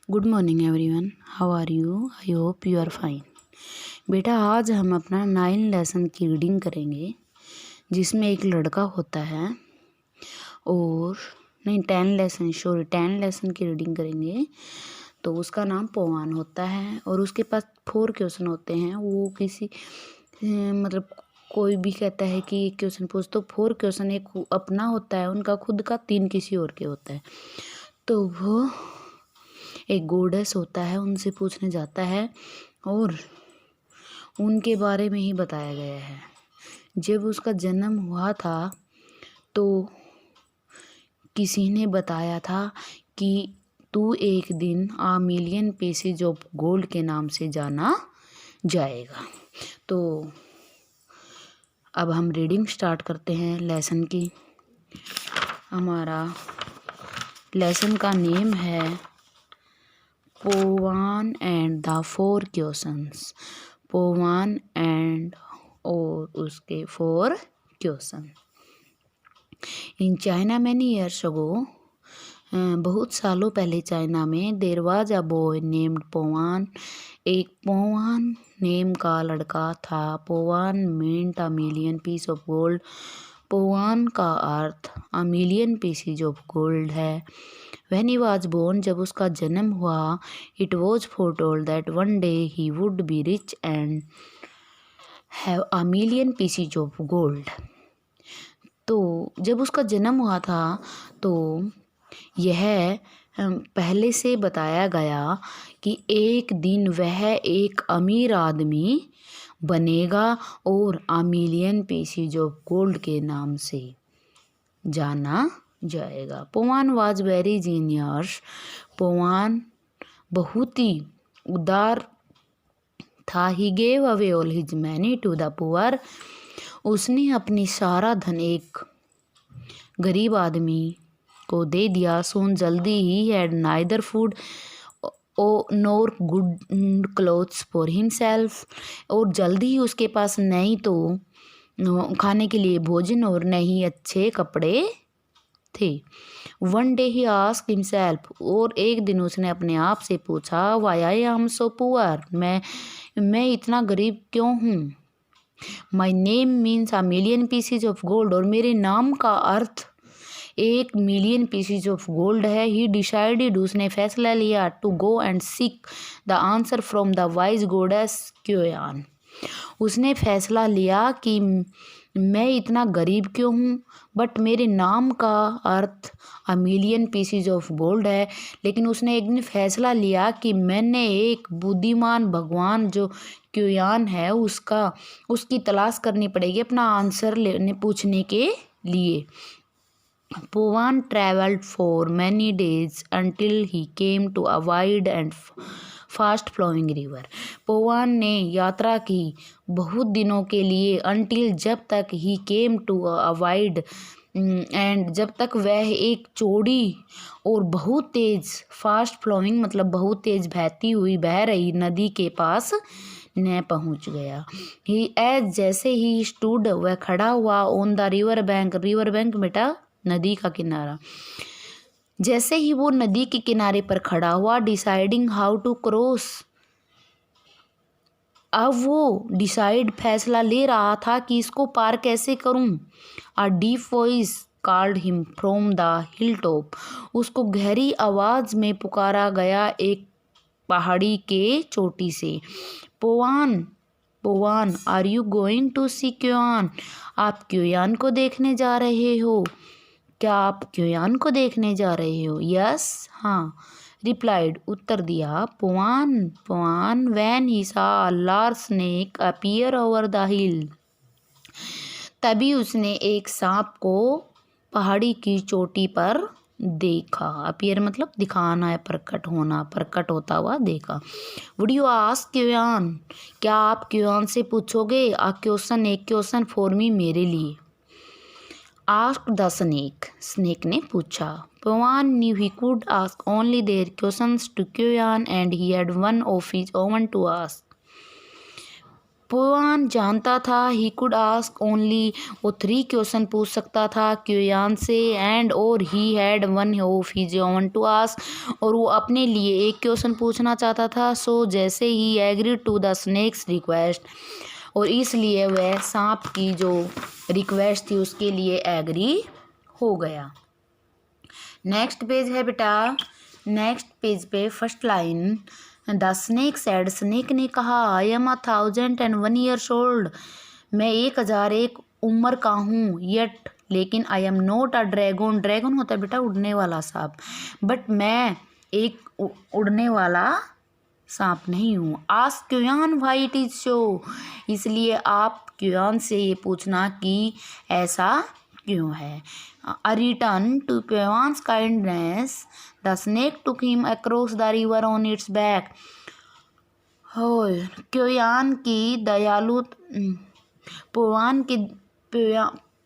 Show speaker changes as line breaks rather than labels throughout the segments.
Good morning everyone, how are you? I hope you are fine. बेटा, आज हम अपना 9 लेसन की रीडिंग करेंगे, जिसमें एक लड़का होता है और 10 लेसन की रीडिंग करेंगे। तो उसका नाम पवन होता है और उसके पास 4 क्वेश्चन होते हैं। वो किसी मतलब कोई भी कहता है कि एक क्वेश्चन पूछ, तो 4 क्वेश्चन एक अपना होता है उनका खुद का, 3 किसी और के होता है। तो वो एक गोडेस होता है, उनसे पूछने जाता है और उनके बारे में ही बताया गया है। जब उसका जन्म हुआ था तो किसी ने बताया था कि तू एक दिन आ मिलियन पीसेज ऑफ गोल्ड के नाम से जाना जाएगा। तो अब हम रीडिंग स्टार्ट करते हैं लेसन की। हमारा लेसन का नेम है Powan and the 4 questions. Powan and और उसके 4 question. In China many years ago, बहुत सालों पहले चाइना में there was a boy named Powan. एक पोवान नेम का लड़का था। Powan meant a million piece of gold. Powan का अर्थ a million pieces of gold है। When he was born, जब उसका जन्म हुआ, it was foretold that one day he would be rich and have a million pieces of gold. तो जब उसका जन्म हुआ था तो यह पहले से बताया गया कि एक दिन वह एक अमीर आदमी बनेगा और a million pieces of gold के नाम से जाना जाएगा। पोवान वाज वेरी जीनियस। पोवान बहुत ही उदार था। He gave away all his money to the poor. उसने अपनी सारा धन एक गरीब आदमी को दे दिया। सोन जल्दी he had neither food NOR good clothes for himself. और जल्दी ही उसके पास नहीं तो खाने के लिए भोजन और नहीं अच्छे कपड़े थे। One day he asked himself, और एक दिन उसने अपने आप से पूछा, why I am so poor, मैं इतना गरीब क्यों हूँ। My name means a million pieces of gold, और मेरे नाम का अर्थ 1 मिलियन पीसीज ऑफ गोल्ड है। ही डिसाइडेड, उसने फैसला लिया, to go and seek the answer from the wise goddess Kyoyan. उसने फैसला लिया कि मैं इतना गरीब क्यों हूँ, बट मेरे नाम का अर्थ a million pieces of gold है। लेकिन उसने एक दिन फैसला लिया कि मैंने एक बुद्धिमान भगवान जो क्योयान है उसकी तलाश करनी पड़ेगी अपना आंसर पूछने के लिए। Powan travelled for many days until he came to a wide and fast flowing river. पोवान ने यात्रा की बहुत दिनों के लिए, until जब तक he came to a wide and जब तक वह एक चौड़ी और बहुत तेज, फास्ट फ्लोइंग मतलब बहुत तेज बहती हुई बह रही नदी के पास न पहुंच गया। ही एज जैसे ही स्टूड, वह खड़ा हुआ, on the river bank, river bank बेटा नदी का किनारा। जैसे ही वो नदी के किनारे पर खड़ा हुआ, डिसाइडिंग हाउ टू क्रॉस, अब वो डिसाइड फैसला ले रहा था कि इसको पार कैसे करूं। A deep voice called him from the hill top, उसको गहरी आवाज में पुकारा गया एक पहाड़ी के चोटी से। पोवान, पोवान आर यू गोइंग टू सी क्योयान, आप क्योयान को देखने जा रहे हो? क्या आप क्योयान को देखने जा रहे हो? यस, हाँ, रिप्लाइड, उत्तर दिया Powan. Powan when he saw a large snake appear over the hill, तभी उसने एक सांप को पहाड़ी की चोटी पर देखा। अपीयर मतलब दिखाना है, प्रकट होना, प्रकट होता हुआ देखा। वुड यू आस्क क्योयान, क्या आप क्योयान से पूछोगे? आ क्वेश्चन, एक क्वेश्चन फॉर मी, मेरे लिए। आस्क द स्नेक, स्नेक ने पूछा। Powan knew he could ask only there questions to Kyoyan and he had one of his own to ask. Powan जानता था ही कुड आस्क ओनली, वो 3 question पूछ सकता था क्योयान से, एंड और he had one of his own to ask, और वो अपने लिए एक क्वेश्चन पूछना चाहता था। सो जैसे he agreed to the snake's request, और इसलिए वह सांप की जो रिक्वेस्ट थी उसके लिए एग्री हो गया। नेक्स्ट पेज है बेटा, नेक्स्ट पेज पे first line, the snake sad, snake ने कहा, आई एम 1001 years old, मैं 1001 उम्र का हूँ, येट लेकिन I am not a dragon, dragon होता है बेटा उड़ने वाला सांप, बट मैं एक उड़ने वाला सांप नहीं हूँ। Ask Kyoyan why it is so, इसलिए आप क्योयान से ये पूछना कि ऐसा क्यों है। A return to Kyoyan's kindness, the snake took him across the river on its back, हो क्योयान की दयालु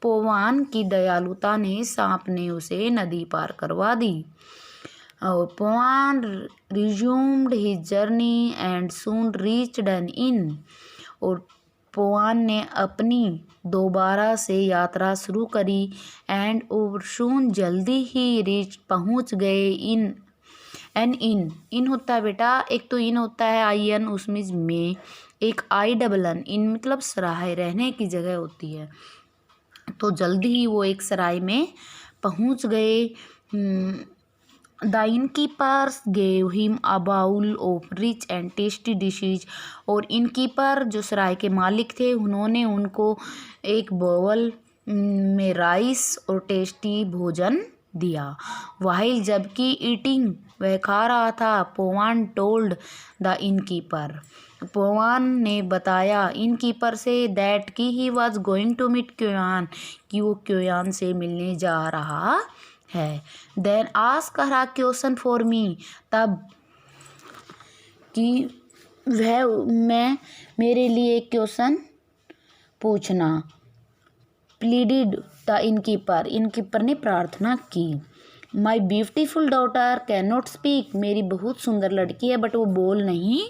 पोवान की दयालुता ने सांप ने उसे नदी पार करवा दी। और Powan resumed his journey and soon reached an inn, और पोवान ने अपनी दोबारा से यात्रा शुरू करी, एंड और सून जल्दी ही रीच पहुंच गए इन, एन इन होता है बेटा, एक तो इन होता है आई एन, उसमें में एक आई डबल एन, इन मतलब सराय रहने की जगह होती है, तो जल्दी ही वो एक सराय में पहुंच गए। The innkeepers gave him a bowl of rich and tasty dishes, और इनकीपर जो सराय के मालिक थे उन्होंने उनको एक बाउल में राइस और टेस्टी भोजन दिया। वाहिल जबकि ईटिंग वह खा रहा था, Powan told the innkeeper, Powan ने बताया इनकीपर से दैट कि he was going to meet Kyoyan, कि वो क्योयान से मिलने जा रहा है। Then ask her question for me, तब कि मैं मेरे लिए एक क्वेश्चन पूछना। प्लीडिड द इनकीपर ने प्रार्थना की। My beautiful daughter can not speak, मेरी बहुत सुंदर लड़की है बट वो बोल नहीं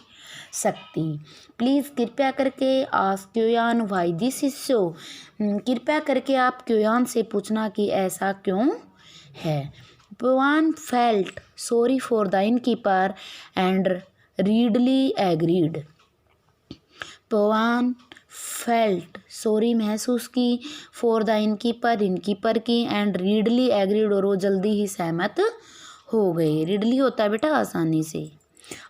सकती। प्लीज़ कृपया करके ask Kyoyan why this is so, कृपया करके आप क्योयान से पूछना कि ऐसा क्यों है। Powan felt sorry for the innkeeper and readily agreed, Powan felt sorry महसूस की, फॉर द इनकीपर की, एंड रीडली एग्रीड और वो जल्दी ही सहमत हो गए। रीडली होता है बेटा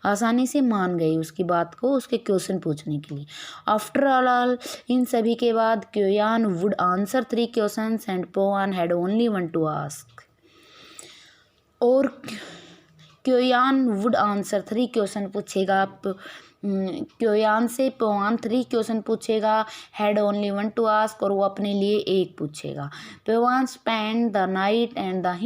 आसानी से मान गए उसकी बात को, उसके क्वेश्चन पूछने के लिए। आफ्टर ऑल इन सभी के बाद Kyoyan would answer 3 questions and Powan had only 1 to ask, और क्योयान वुड आंसर 3 क्वेश्चन पूछेगा, क्योयान से पोवान 3 क्वेश्चन पूछेगा, हैड ओनली 1 टू आस्क, और वो अपने लिए एक पूछेगा। Powan spend the night and the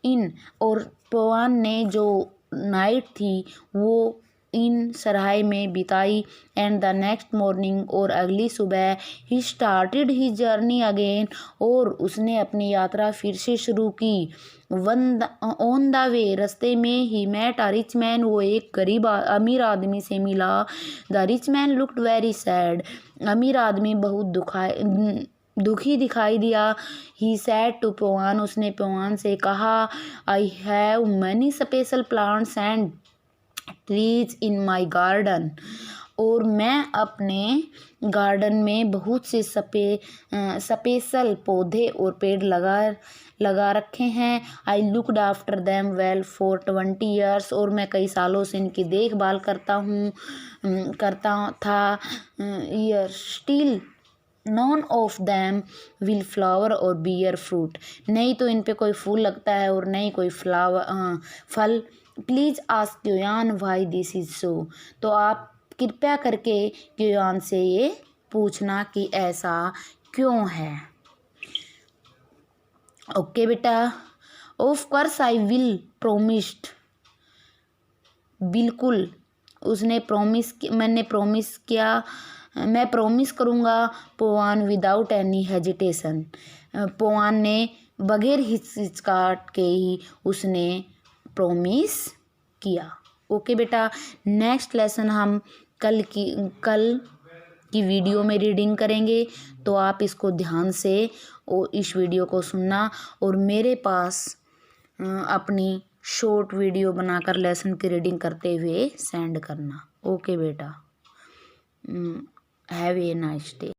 inn, और पोवान ने जो नाइट थी वो इन सराय में बिताई, एंड द नेक्स्ट मॉर्निंग, और अगली सुबह he started he journey again, और उसने अपनी यात्रा फिर से शुरू की। ऑन द वे, रस्ते में he met a rich man, वो एक अमीर आदमी से मिला। The rich man looked very sad, अमीर आदमी बहुत दुखी दिखाई दिया। ही सैड टू पोवान, उसने पोवान से कहा, I have many special plants and trees in my garden, और मैं अपने गार्डन में बहुत से स्पेशल पौधे और पेड़ लगा रखे हैं। I looked after them well for 20 years, और मैं कई सालों से इनकी देखभाल करता था। Year still none of them will flower और बियर फ्रूट, नहीं तो इन पे कोई फूल लगता है और नहीं कोई फल। Please ask Kyoyan why this is so, तो आप कृपया करके क्योयान से ये पूछना कि ऐसा क्यों है। ओके बेटा, of course I will promised, बिल्कुल मैंने प्रॉमिस किया, मैं प्रॉमिस करूँगा। पोवान विदाउट एनी हेजिटेशन, पोवान ने बगैर हिचकिचाहट के ही उसने प्रॉमिस किया। ओके बेटा, नेक्स्ट लेसन हम कल की वीडियो में रीडिंग करेंगे, तो आप इसको ध्यान से और इस वीडियो को सुनना और मेरे पास अपनी शॉर्ट वीडियो बनाकर लेसन की रीडिंग करते हुए सेंड करना। ओके बेटा, हैव ए नाइस डे।